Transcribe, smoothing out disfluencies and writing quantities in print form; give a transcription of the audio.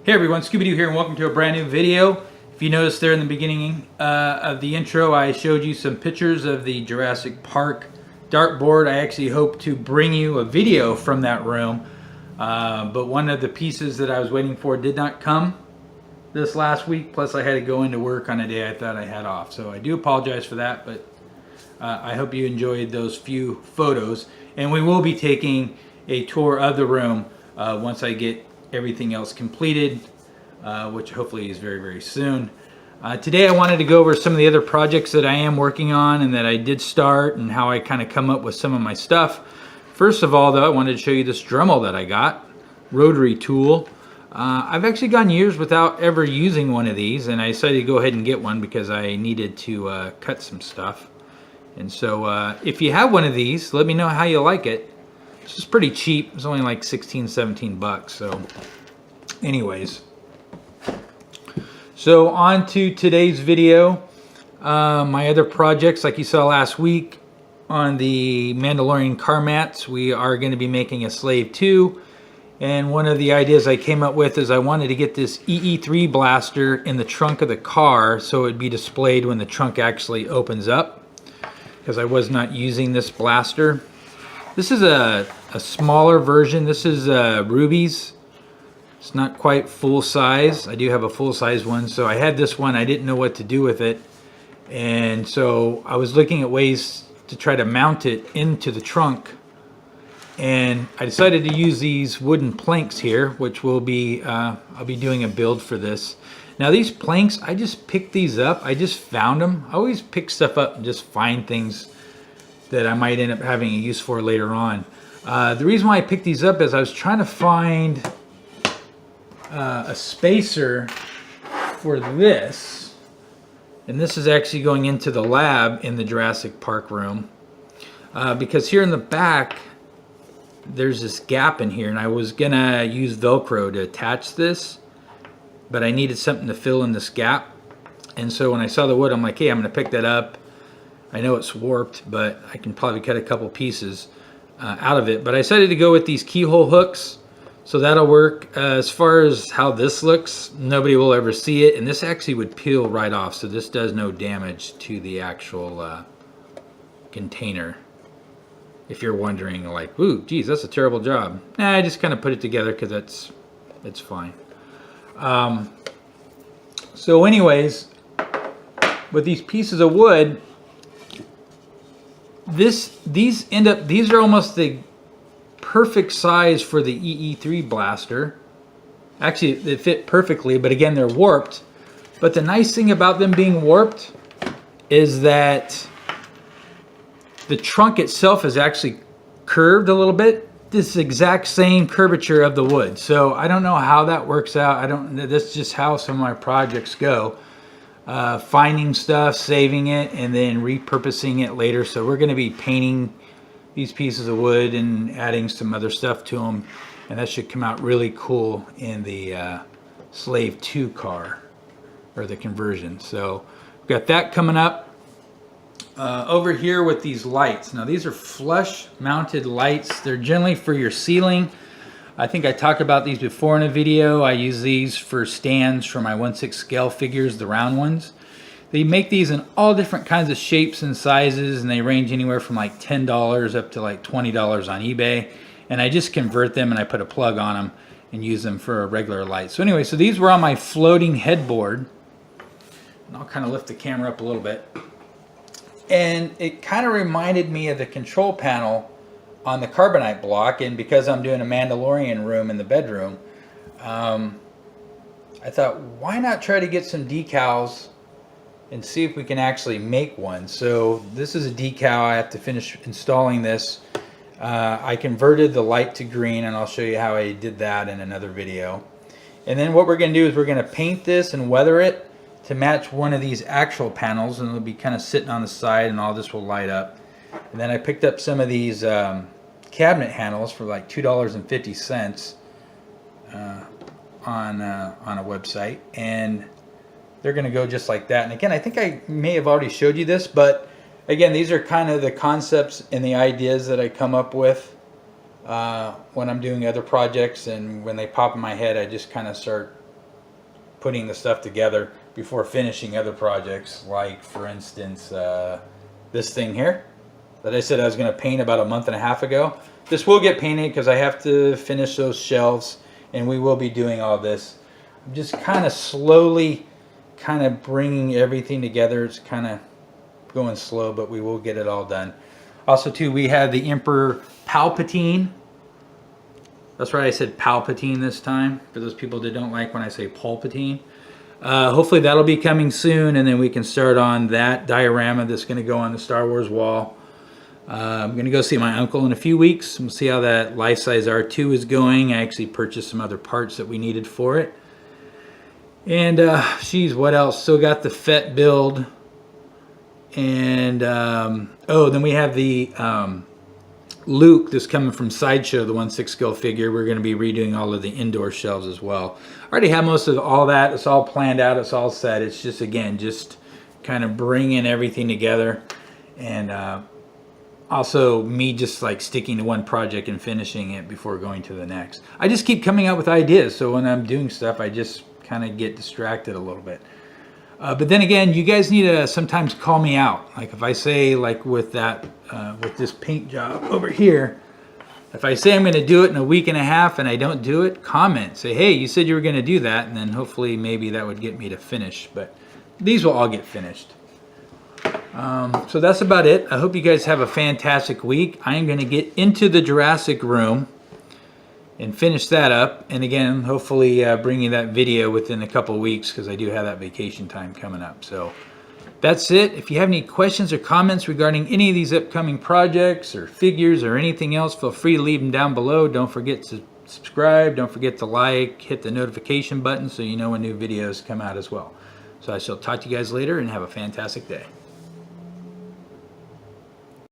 Hey everyone, Scooby-Doo here and welcome to a brand new video. If you noticed there in the beginning of the intro, I showed you some pictures of the Jurassic Park Dartboard. I actually hope to bring you a video from that room, but one of the pieces that I was waiting for did not come this last week, plus I had to go into work on a day I thought I had off. So I do apologize for that, but I hope you enjoyed those few photos. And we will be taking a tour of the room once I get everything else completed, which hopefully is very, very soon. Today I wanted to go over some of the other projects that I am working on and that I did start and how I kind of come up with some of my stuff. First of all, though, I wanted to show you this Dremel that I got, rotary tool. I've actually gone years without ever using one of these, and I decided to go ahead and get one because I needed to cut some stuff. And so if you have one of these, let me know how you like it. This is pretty cheap. It's only like 16, 17 bucks. So anyways, so on to today's video. My other projects, like you saw last week on the Mandalorian car mats, we are going to be making a Slave 2. And one of the ideas I came up with is I wanted to get this EE3 blaster in the trunk of the car so it would be displayed when the trunk actually opens up, because I was not using this blaster. This is a smaller version. This is Ruby's. It's not quite full size. I do have a full size one. So I had this one. I didn't know what to do with it. And so I was looking at ways to try to mount it into the trunk. And I decided to use these wooden planks here, which will be, I'll be doing a build for this. Now these planks, I just picked these up. I just found them. I always pick stuff up and just find things that I might end up having a use for later on. The reason why I picked these up is I was trying to find a spacer for this. And this is actually going into the lab in the Jurassic Park room. Because here in the back, there's this gap in here, and I was gonna use Velcro to attach this, but I needed something to fill in this gap. And so when I saw the wood, I'm like, hey, I'm gonna pick that up. I know it's warped, but I can probably cut a couple pieces out of it. But I decided to go with these keyhole hooks, so that'll work. As far as how this looks, nobody will ever see it, and this actually would peel right off, so this does no damage to the actual container. If you're wondering, like, ooh, geez, that's a terrible job. Nah, I just kind of put it together because it's fine. So anyways, with these pieces of wood, these are almost the perfect size for the EE3 blaster. Actually, they fit perfectly, but again, they're warped. But the nice thing about them being warped is that the trunk itself is actually curved a little bit. This exact same curvature of the wood. So I don't know how that works out. That's just how some of my projects go. Finding stuff, saving it, and then repurposing it later. So we're going to be painting these pieces of wood and adding some other stuff to them, and that should come out really cool in the Slave 2 car, or the conversion. So we've got that coming up. Over here with these lights. Now these are flush mounted lights. They're generally for your ceiling. I think I talked about these before in a video. I use these for stands for my 1/6 scale figures, the round ones. They make these in all different kinds of shapes and sizes, and they range anywhere from like $10 up to like $20 on eBay. And I just convert them and I put a plug on them and use them for a regular light. So anyway, so these were on my floating headboard. And I'll kind of lift the camera up a little bit. And it kind of reminded me of the control panel on the carbonite block, and because I'm doing a Mandalorian room in the bedroom, I thought, why not try to get some decals and see if we can actually make one. So this is a decal. I have to finish installing this. I converted the light to green, and I'll show you how I did that in another video. And then what we're going to do is we're going to paint this and weather it to match one of these actual panels, and it'll be kind of sitting on the side, and all this will light up. And then I picked up some of these cabinet handles for like $2.50 on a website, and they're going to go just like that. And again, I think I may have already showed you this, but again, these are kind of the concepts and the ideas that I come up with when I'm doing other projects, and when they pop in my head, I just kind of start putting the stuff together before finishing other projects, like for instance this thing here that I said I was going to paint about a month and a half ago. This will get painted because I have to finish those shelves, and we will be doing all this. I'm just kind of slowly kind of bringing everything together. It's kind of going slow, but we will get it all done. Also too, we have the Emperor Palpatine. That's right, I said Palpatine this time, for those people that don't like when I say Palpatine. Hopefully that'll be coming soon, and then we can start on that diorama that's going to go on the Star Wars wall. I'm going to go see my uncle in a few weeks. We'll see how that life-size R2 is going. I actually purchased some other parts that we needed for it. And, geez, what else? Still got the FET build. And, oh, then we have the Luke that's coming from Sideshow, the 1/6 scale figure. We're going to be redoing all of the indoor shelves as well. I already have most of all that. It's all planned out. It's all set. It's just, again, just kind of bringing everything together. And, also me just like sticking to one project and finishing it before going to the next. I just keep coming up with ideas, so when I'm doing stuff I just kind of get distracted a little bit. But then again, you guys need to sometimes call me out. Like if I say, like with that with this paint job over here, if I say I'm going to do it in a week and a half and I don't do it, comment, say, hey, you said you were going to do that, and then hopefully maybe that would get me to finish. But these will all get finished. So that's about it. I hope you guys have a fantastic week. I am going to get into the Jurassic room and finish that up. And again, hopefully bring you that video within a couple weeks, because I do have that vacation time coming up. So that's it. If you have any questions or comments regarding any of these upcoming projects or figures or anything else, feel free to leave them down below. Don't forget to subscribe. Don't forget to like, hit the notification button so you know when new videos come out as well. So I shall talk to you guys later, and have a fantastic day.